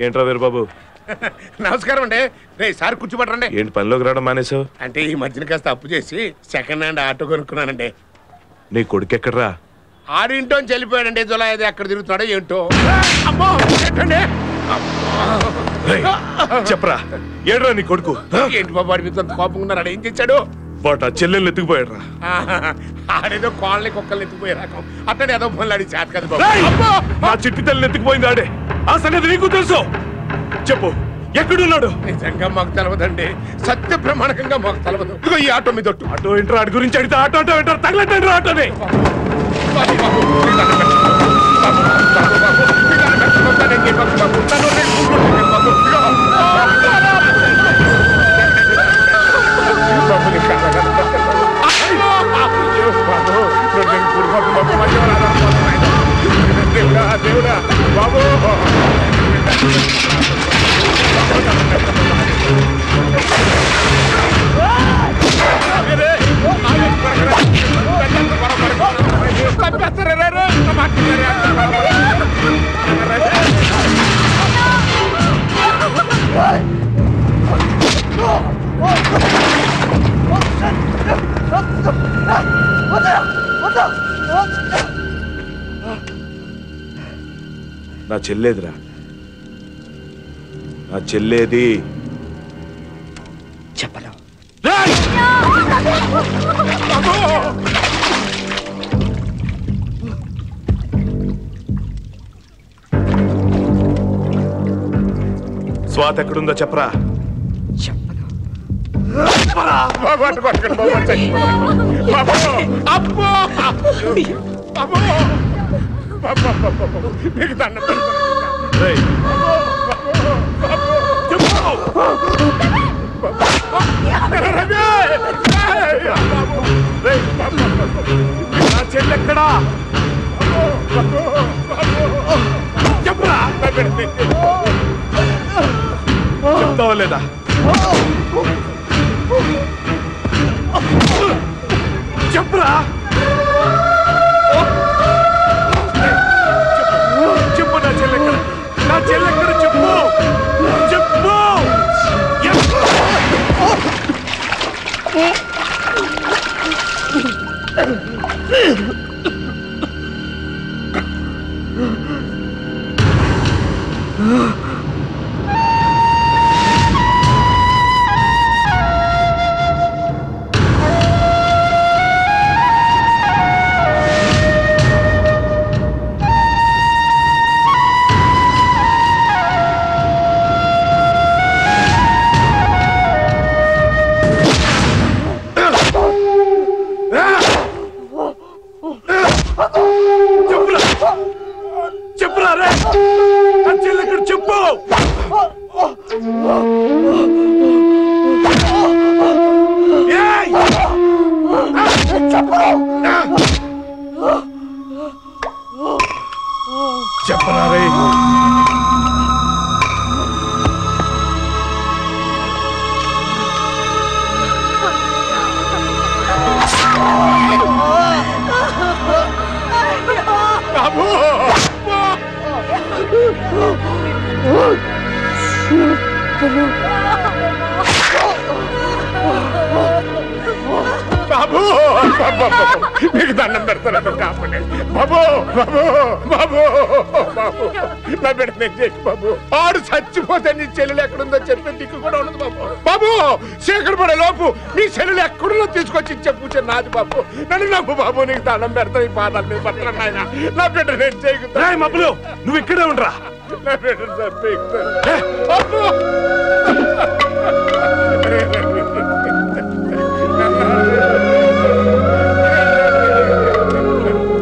ఏంట్రా వీరబాబు? నమస్కారం అండి. రే సార్ కూర్చోబెట్టండి. ఏంటి పనిలోకి రావడం మానేసావు? అంటే ఈ మధ్యన కాస్త అప్పు చేసి సెకండ్ హ్యాండ్ ఆటో కొనుక్కున్నానండి. నీ కొడుకు ఎక్కడరా? ఆడింటో వెళ్ళిపోయాడండి. జులై అది ఎక్కడ తిరుగుతున్నాడో ఏంటో. అమ్మో ఏంటండి? చెప్పరా, ఏడ్రా నీ కొడుకు? ఏంటి బాబు వాడి మీద కోపంగా ఉన్నాడు? ఏం చేశాడు? వాడు ఆ చెల్లెల్ని ఎత్తుకుపోయాడు రా. ఆడేదో కోళ్ళని కుక్కల్ని ఎత్తుకుపోయే రకం. అతను ఏదో పనులు ఆడి చేత కదా బాబు. నా చిట్టి తల్లిని ఎత్తుకుపోయింది ఆడే. ఆ సంగతి నీకు తెలుసు. చెప్పు, ఎక్కడున్నాడు? నిజంగా మాకు తెలవదండి. సత్య ప్రమాణకంగా మాకు తెలవదు. ఇదిగో ఈ ఆటో మీద ఆటో ఏంట్రా? ఆడి గురించి అడిగితే ఆటో ఆటో ఏంటారు? తగలటండి ఆటోని. దేవుడా బాబు నా చెల్లేదిరా, నా చెల్లేది. చెప్పను. స్వాతి ఎక్కడుందో చెప్పరా. చెప్పను. మీకు దండం నా చెల్లెక్కడా చెప్పరా. చెప్తావా లేదా? చెప్పరా. చెప్పు, నా చెల్లెక్కడ? నా చెల్లెక్కడ చెప్పు, చెప్పు. చెప్పురా రే, నా చెల్లెక్కడ చెప్పు. చెప్పరా రే. బాబు మీకు దండం పెడతాను కాపండి బాబు. బాబు బాబు బాబు నా బిడ్డ నేను చేయకు బాబు. ఆడు చచ్చిపోతే నీ చెల్లెలు ఎక్కడుందో చెప్పే దిక్కు కూడా ఉండదు బాబు. బాబు చీకటి పడే లోపు నీ చెల్లెలు ఎక్కడుందో తీసుకొచ్చి ఇచ్చే పూజ నాది బాబు. నన్ను నమ్ము బాబు. నీకు దండం పెడతాను. ఈ పాదాలు మీద పట్టడం నాయన. నా బిడ్డ నేను చేయకు. మబ్బులు నువ్వు ఇక్కడే ఉండరా. నా బిడ్డ చంపేస్తాను.